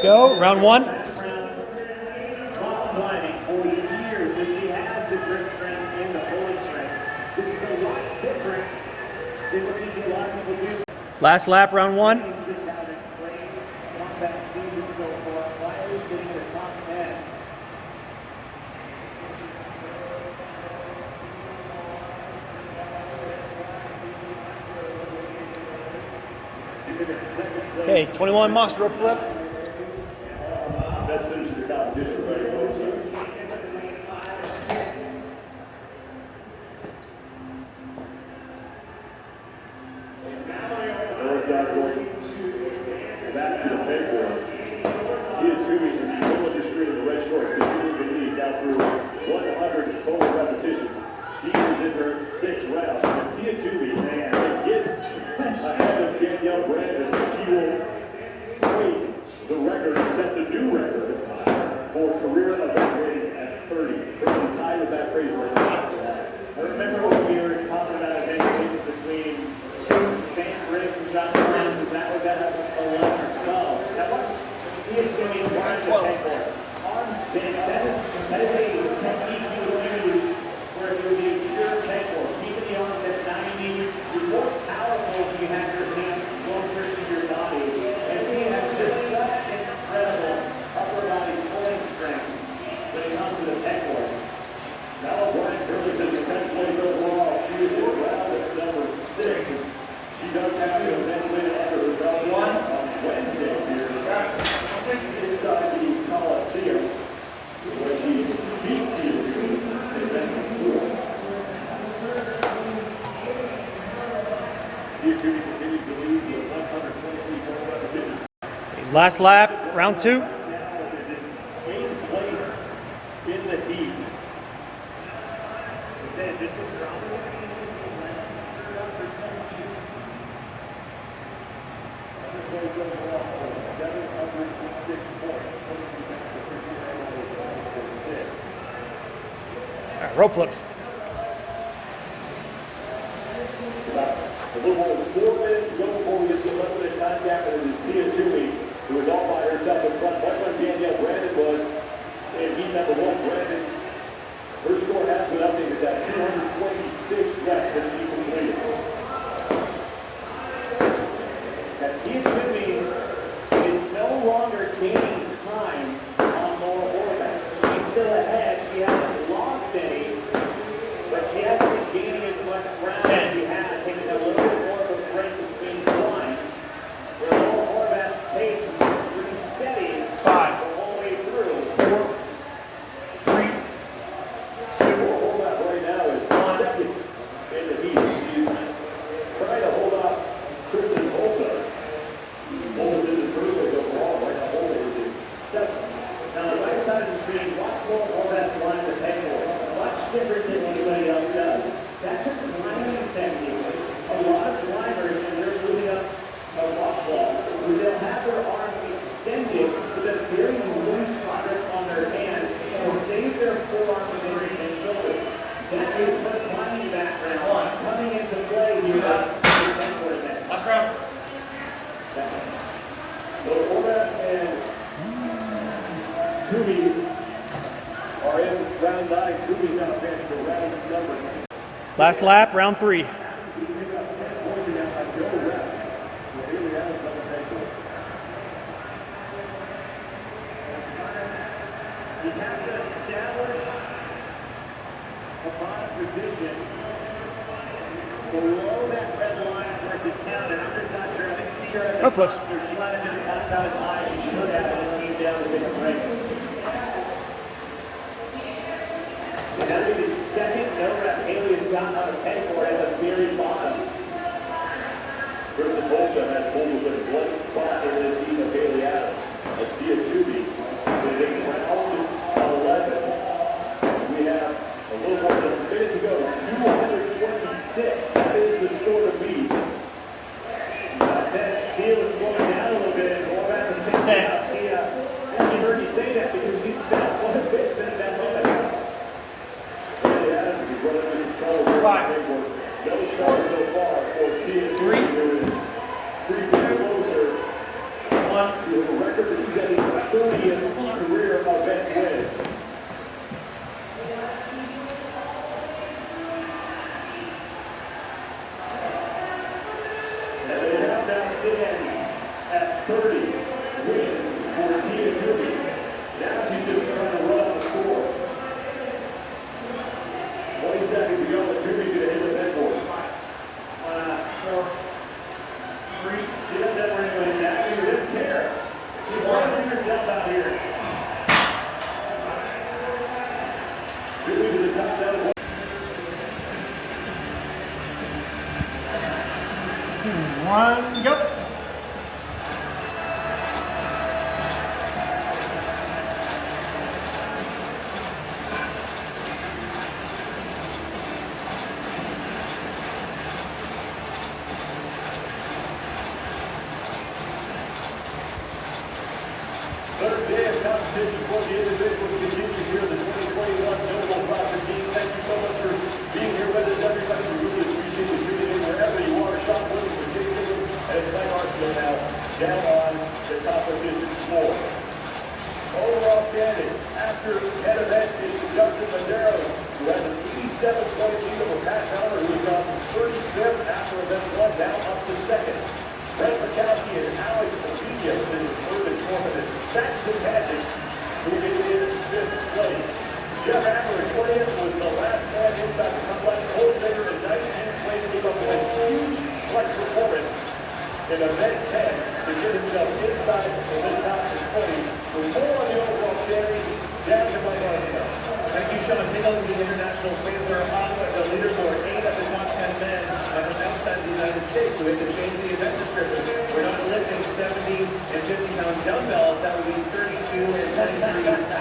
Go, round one. Climbing for years, and she has the grip strength and the pulling strength. This is a lot different than what you see a lot of people do. Last lap, round one. She's just had a great comeback season so far. Quietly sitting in the top 10. Okay, 21 monster rope flips. Best finish of the competition, right? Back to the pegboard. Tia Toomey in the middle of the screen in the red shorts, continuing to lead now through 100 total repetitions. She is in her 6th round. And Tia Toomey, man, get ahead of Danielle Brandon. She will break the record and set the new record for career event days at 30. Trying to tie with that phrase right now. I remember when we were talking about event days between Sam Briggs and Josh Francis. That was at 11 or 12. That was Tia Toomey wanted to take for arms big. That is a technique you would use where it would be a pure take for. Keeping the arms at 90. You're more powerful when you have your hands closer to your body. And Tia has just such incredible upper body pulling strength when it comes to the take for. Now Brian Curley says in 10th place overall. She is in round number 6. She does have the event win after her round one on Wednesday here inside the Coliseum, where she beat Tia Toomey in event number 4. Tia Toomey continues to lead with 123 total repetitions. Last lap, round two. Now is in 8th place in the heat. They said this is probably All right, rope flips. a little more than 4 minutes to go before we get to the 11-minute time gap, and it is Tia Toomey who is all by herself in front, much like Danielle Brandon was in heat number 1. Brandon, her score has been updated at 226 reps that she completed. Now, Tia Toomey is no longer gaining time on Laura Horvath. She's still ahead. She hasn't lost any, but she hasn't been gaining as much ground as she had, taking a little bit more of a break between the lines, where Laura Horvath's pace is pretty steady the whole way through. 4, 3, 2, Laura Horvath right now is second in the heat. She's trying to hold off Kristen Volta. Volta's is improving overall. Right now, Volta is in 7th. Now, on the right side of the screen, watch Laura Horvath climb the pegboard. Much different than anybody else does. That's a climbing technique. A lot of climbers, when they're moving up a rock wall, they'll have their arms extended with a very loose grip on their hands to save their forearms and shoulders. That is her climbing background coming into play here at the pegboard event. last round. So Horvath and Toomey are in round 9. Toomey's now advanced to round number 10. Last lap, round 3. We pick up 10 points and now a go rep. Well, here we have it on the pegboard. You have to establish a bottom position below that red line for it to count, and I'm just not sure. I think Sierra at the Rope flips. top, so she might have just not got as high as she should have and just came down to take a break. And that'll be the second no rep Haley has gotten on a pegboard at the very bottom. Kristen Volta has pulled with one spot in this heat of Haley Adams. As Tia Toomey is in round 11. We have a little more than a minute to go. 226. That is the score to beat. I said Tia was slowing down a little bit and Horvath was catching up. She heard you say that because she's spent quite a bit since that moment. Haley Adams is running with some trouble here. 5. No shot so far for Tia Toomey, who is 3 feet closer to a record-setting 40th career event win. And they have now stands at 30 wins for Tia Toomey. Now she's just trying to run up the score. 20 seconds to go, and Toomey's going to hit the headboard. 4, 3. She doesn't have anybody next. She didn't care. She's rising herself out here. Toomey to the top down. 2, 1, go. Third day of competition for the individuals continues here in the 2021 Notable Proctor team. Thank you so much for being here with us, everybody. We really appreciate you tuning in wherever you are. Sean Williams for 6 seconds, and it's Mike Arsenal now down on the competition floor. Overall standings after 10 events is Justin Medeiros, who has an 87-point lead over Pat Heller, who has gone from 35th after event 1 down up to 2nd. Brent Mikowski and Alex Padilla finished 3rd and 4th, and Saxon Magic, who gets in 5th place. Jeff Adler in 20th was the last man inside the complex. Holzberger in 19th place gave up a huge clutch performance in event 10 to get himself inside of the top 20. For more on the overall standings, down to Mike Arsenal. Thank you, Sean. Take a look at the international waiver on the leaderboard. 8 of the top 10 men are from outside the United States, so we have to change the event description. We're not lifting 70 and 50-pound dumbbells. That would be 32 and 23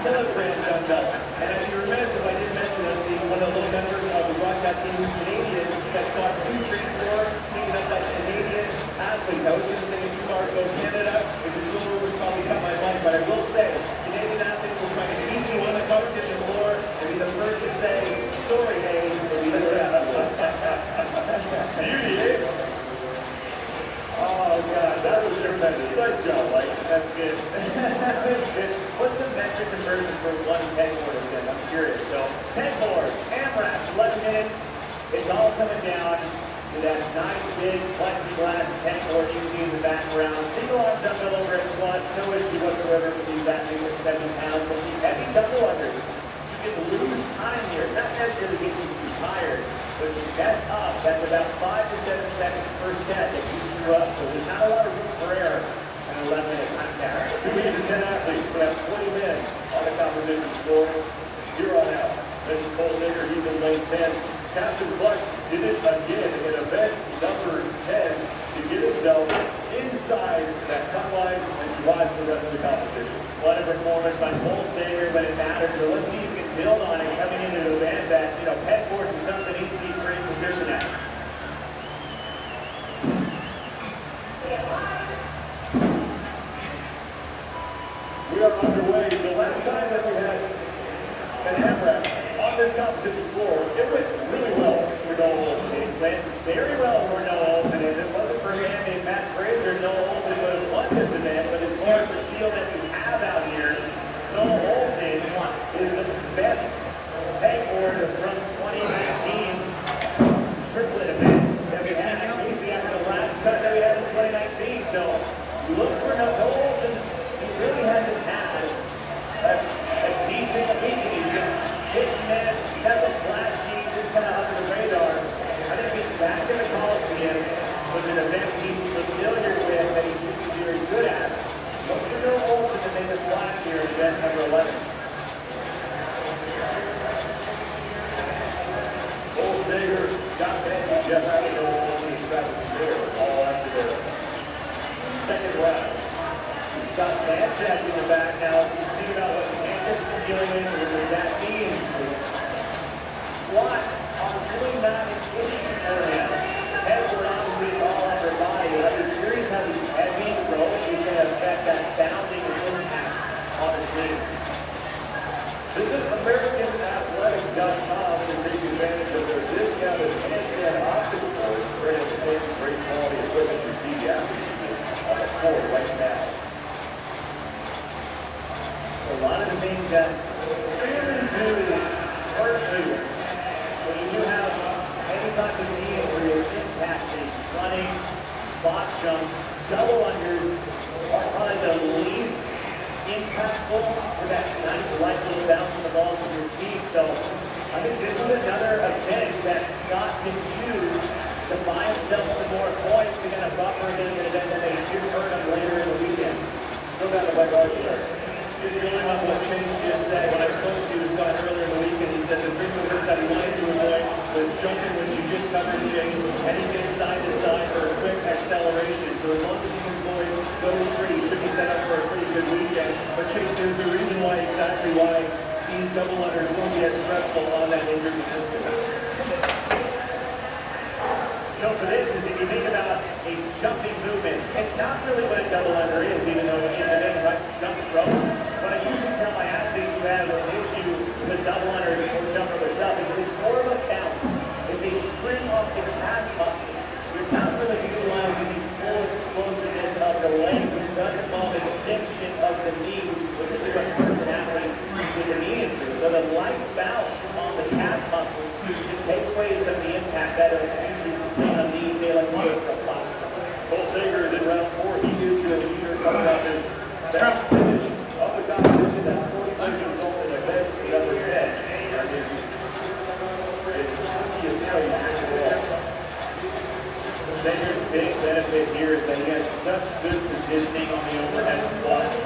kilogram dumbbells. And I'd be remiss if I didn't mention that one of the little members of the broadcast team who's Canadian, got squats 2, 3, 4, teamed up by Canadian athletes. I was going to say a few bars go Canada. The controller would probably cut my mic, but I will say Canadian athletes will try to beat you on the competition floor and be the first to say, sorry, Dave, or be the Beauty, eh? Oh, God, that was tremendous. Nice job, Mike. That's good. That's good. What's the metric conversion for one pegboard again? I'm curious. So, pegboard, AMRAP, 11 minutes. It's all coming down to that nice big plexiglass pegboard you see in the background. Single arm dumbbell overhead squats, no issue whatsoever for these athletes at 70 pounds. But the heavy double unders, you can lose time here. Not necessarily get you too tired, but you mess up. That's about 5 to 7 seconds per set if you screw up. So there's not a lot of room for error in an 11-minute time count. 2 to 10 athletes. We have 20 men on the competition floor. Here on out. This is Cole Baker. He's in lane 10. Captain Clutch did it again in event number 10 to get himself inside that cut line as he rides the rest of the competition. What a performance by Cole Sager, but it matters. So let's see if you can build on it coming into an event that, pegboards is something he needs to be pretty proficient at. We are underway. The last time that we had an AMRAP on this competition floor, it went really well for Noah Olson. It went very well for Noah Olson, and it wasn't for a man named Matt Fraser. Noah Olson would have won this event, but as far as the field that we have out here, Noah Olson is the best pegboard from 2019's triplet event that we had, basically after the last cut that we had in 2019. So look for Noah Olson. He really hasn't had a decent week. He's been hit and miss, kind of flashy, just kind of under the radar. I think being back in the Coliseum was an event he's familiar with that he should be very good at. Look for Noah Olson to make us black here in event number 11. Cole Sager, Scott Benson, Jeff Adler, and Travis Bear all after their second round. Scott Banchak in the back now. Think about what Hendricks is dealing with. What does that mean? Squats are really not an issue for him. Headboard, obviously, it's all upper body. But I'm curious how the heavy throwing is going to affect that bounding impact on his knee. Visit AmericanAthletic.com to take advantage of their discounted handstand obstacle course. Great at the same great quality equipment you see the athletes on the floor right now. things that really do hurt you when you do have any type of knee injury is impacting running, box jumps, double unders are probably the least impactful for that nice light little bounce of the balls with your feet. So I think this is another event that Scott can use to buy himself some more points to get a buffer against an event that they do hurt him later in the weekend. Still got the right argument. Here's really on what Chase just said. When I spoke to Scott earlier in the weekend, he said the three movements that he wanted to avoid was jumping, which you just covered, Chase, and he gets side to side for a quick acceleration. So as long as he can avoid those three, he should be set up for a pretty good weekend. But Chase, there's the reason why, exactly why these double unders won't be as stressful on that injured participant. So for this, is if you think about a jumping movement, it's not really what a double under is, even though it's in the name, right? Jump rope. What I usually tell my athletes who have an issue with double unders or jumper myself, it's more of a bounce. It's a spring off the calf muscles. You're not really utilizing the full explosiveness of the leg, which does involve extension of the knee, which is usually what hurts an athlete with a knee injury. So the light bounce on the calf muscles should take away some of the impact that it usually sustain on knee, say like we go for a box jump. Cole Sager is in round 4. He is your leader. Comes out his best finish of the competition. That 40 result in events number 10. Sager's big benefit here is that he has such good positioning on the overhead squats.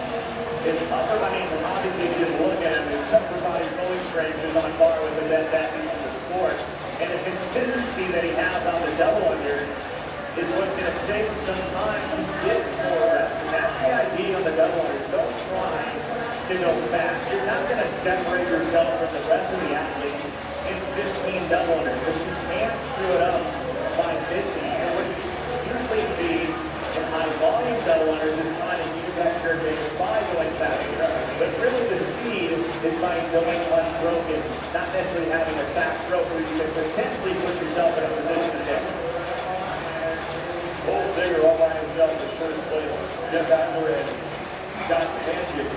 His upper, obviously if you just look at him, his upper body pulling strength is on par with the best athletes in the sport. And the consistency that he has on the double unders is what's going to save him some time to get more reps. And that's the idea on the double unders. Don't try to go fast. You're not going to separate yourself from the rest of the athletes in 15 double unders, but you can't screw it up by missing. So what you usually see in high volume double unders is trying to use that curvature by going faster. But really the speed is by going unbroken, not necessarily having a fast stroke where you can potentially put yourself in a position to miss. Cole Sager all by himself in first place. Jeff Adler and Scott Manchik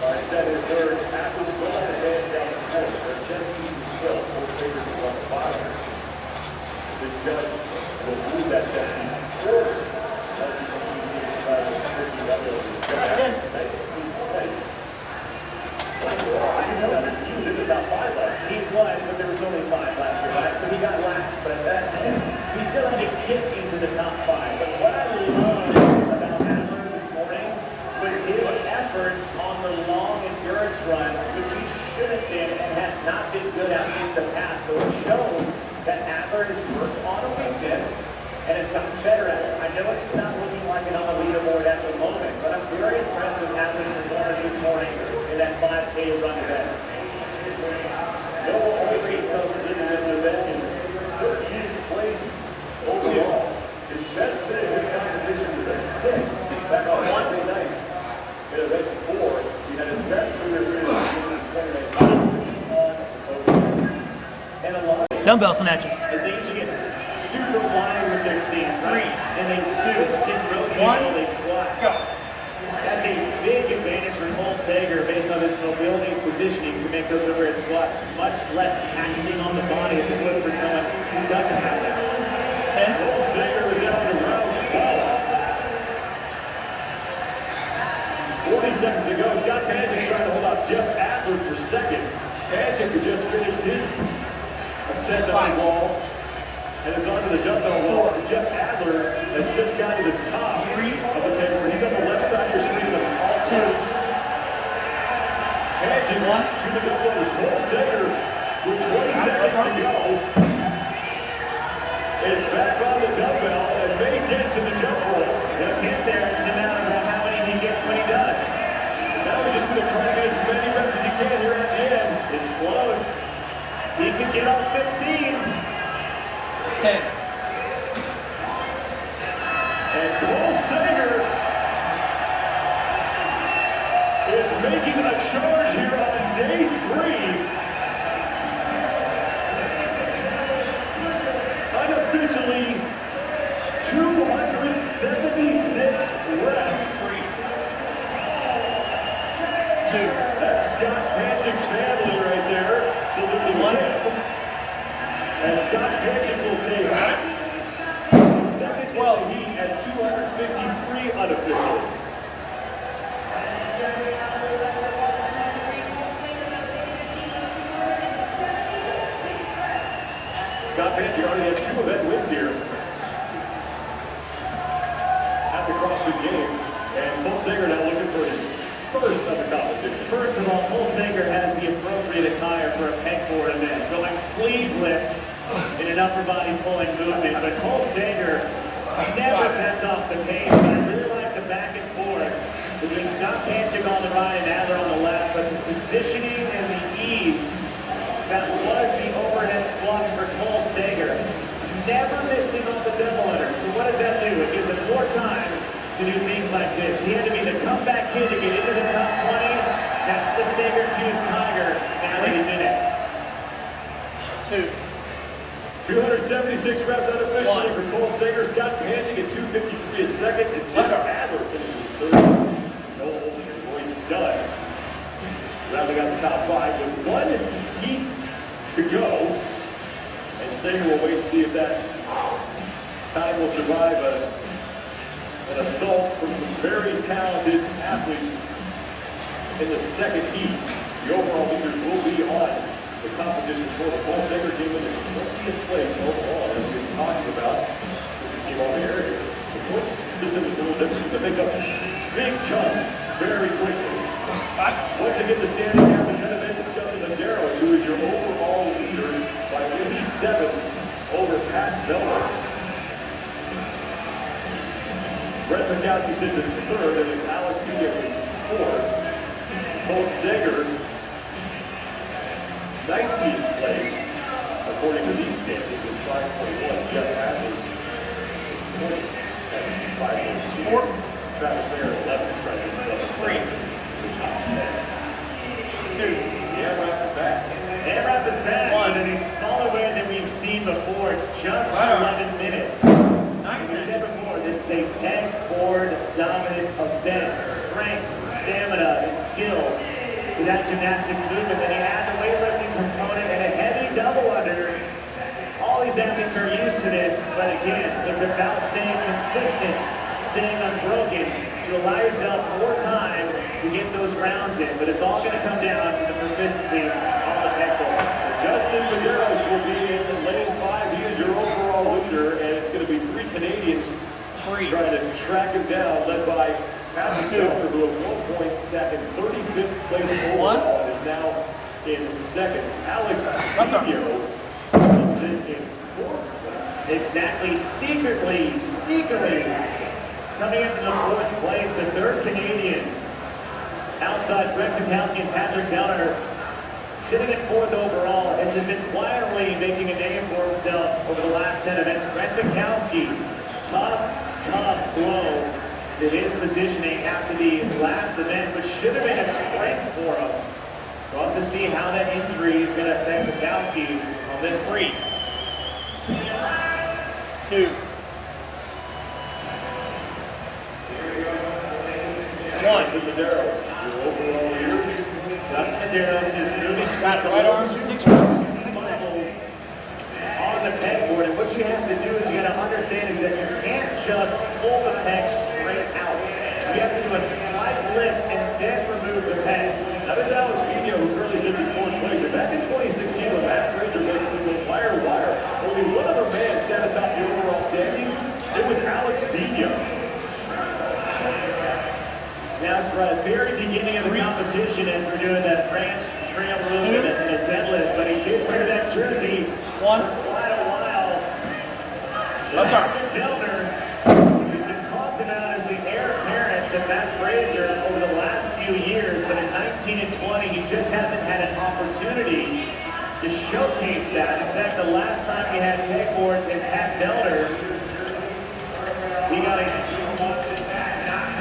are set in third. Adler's going to advance down the fourth. They're just easy to fill. Cole Sager is on the bottom. The judge will move that just easy forward. As you can see, this is about a 50 level. He was in about 5 last year. He was, but there was only 5 last year, right? So he got last, but that's him. He still had to get into the top 5. But what I loved about Adler this morning was his efforts on the long endurance run, which he should have been and has not been good at in the past. So it shows that Adler has worked on a weakness and has gotten better at it. I know it's not looking like it on the leaderboard at the moment, but I'm very impressed with Adler's performance this morning in that 5K run event. Noah Olsen comes into this event in 13th place overall. His best finish this competition was a 6th back on Wednesday night. In event 4, he had his best career finish in 2019 on over. And a lot Dumbbell snatches. is they usually get super wide with their stance, right? And they 2 stick rotate while they squat. Go. That's a big advantage for Cole Sager based on his mobility and positioning to make those overhead squats much less taxing on the body as it would for someone who doesn't have that. 10. Cole Sager is out to round 12. 40 seconds to go. Scott Panchik's trying to hold off Jeff Adler for second. Panchik has just finished his ascent on the wall and is onto the dumbbell wall. Jeff Adler has just gotten to the top of the paper. He's on the left side of your screen with all 2. Panchik to the dumbbells. Cole Sager with 20 seconds to go. It's back on the dumbbell and may get to the jump roll. He'll get there. It's a matter of how many he gets when he does. Now he's just going to try to get as many reps as he can here at the end. It's close. He could get on 15. 10. And Cole Sager is making a charge here on day 3. Unofficially, 276 reps. 2. That's Scott Gymnastics family right there. Saluting him. As Scott Hansen will take second 12 heat at 253 unofficially. Scott Hansen already has 2 event wins here at the CrossFit Games. And Paul Sager now looking for his first of the competition. First of all, Paul Sager has the appropriate attire for a pegboard event, going sleeveless in an upper body pulling movement. But Paul Sager never kept off the pace. But I really like the back and forth between Scott Panchik on the right and Adler on the left. But the positioning and the ease that was the overhead squats for Paul Sager. Never missing on the double under. So what does that do? It gives him more time to do things like this. He had to be the comeback kid to get into the top 20. That's the Sager-tooth Tiger. Now that he's in it. 276 reps unofficially for Cole Sager. Scott Panchik at 253 a second. And Jim Adler finishes third. No holes in your voice done. Rounding out the top 5 with 1 heat to go. And Sager will wait and see if that time will survive an assault from some very talented athletes in the second heat. The overall leaders will be on the competition for the Paul Sager team in the 20th place overall, as we've been talking about with the team over here. The points system is a little different. They make up big chunks very quickly. Once again, the standing down the 10 events, it's Justin Medeiros, who is your overall leader by 87 over Pat Miller. Brett Mikowski sits in 3rd, and it's Alex Villa in 4th. Paul Sager, 19th place, according to these standings, with 5.1. Jeff Hadley, 5.2. Travis Mayer, 11th, trying to get himself in 3. The top 10. 2. AMRAP is back. AMRAP is back, but in a smaller way than we've seen before. It's just 11 minutes. As we said before, this is a pegboard dominant event. Strength, stamina, and skill for that gymnastics movement. Then you add the weightlifting component and a heavy double under. All these athletes are used to this, but again, it's about staying consistent, staying unbroken, to allow yourself more time to get those rounds in. But it's all going to come down to the proficiency on the pegboard. Justin Medeiros will be in lane 5. He is your overall leader, and it's going to be 3 Canadians trying to track him down, led by Pat Miller, who at one point sat in 35th place overall and is now in 2nd. Alex Villa comes in 4th place. Exactly, secretly, sneakily, coming in from the 4th place, the 3rd Canadian, outside Brett Fikowski and Patrick Downer, sitting at 4th overall, has just been quietly making a name for himself over the last 10 events. Brett Fikowski, tough blow to his positioning after the last event, which should have been a strength for him. So we'll have to see how that injury is going to affect Fikowski on this 3. 2. 1. Medeiros, your overall leader. Justin Medeiros is moving Got it, right arm, 6 reps. On the pegboard, and what you have to do is you got to understand is that you can't just pull the peg straight out. You have to do a slight lift and then remove the peg. That is Alex Villa, who currently sits in 4th place. And back in 2016, when Matt Fraser basically went wire to wire, only one other man sat atop the overall standings. It was Alex Villa. Now it's right at the very beginning of the competition as we're doing that branch trail movement and a deadlift, but he did wear that jersey for quite a while. Patrick Downer, who's been talked about as the heir apparent to Matt Fraser over the last few years, but in 19 and 20, he just hasn't had an opportunity to showcase that. In fact, the last time he had pegboards and Pat Downer, he got a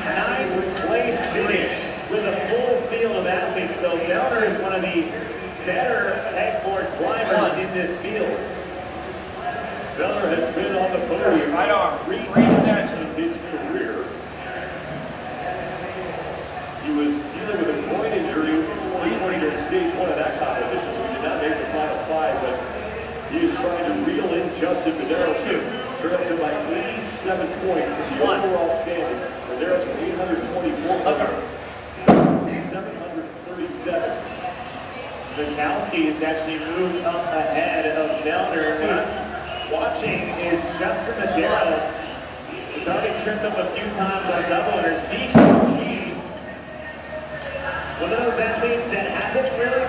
9th place finish with a full field of athletes. So Downer is one of the better pegboard climbers in this field. Downer has been on the podium Right arm, 3 free times snatches. in his career. He was dealing with a groin injury in 2020 during stage 1 7 points in the overall standing. Madero's from 824 points, 737. Bukowski has actually moved up ahead of Felder. What I'm watching is Justin Medeiros has already tripped up a few times on double unders. BKG, one of those athletes that hasn't really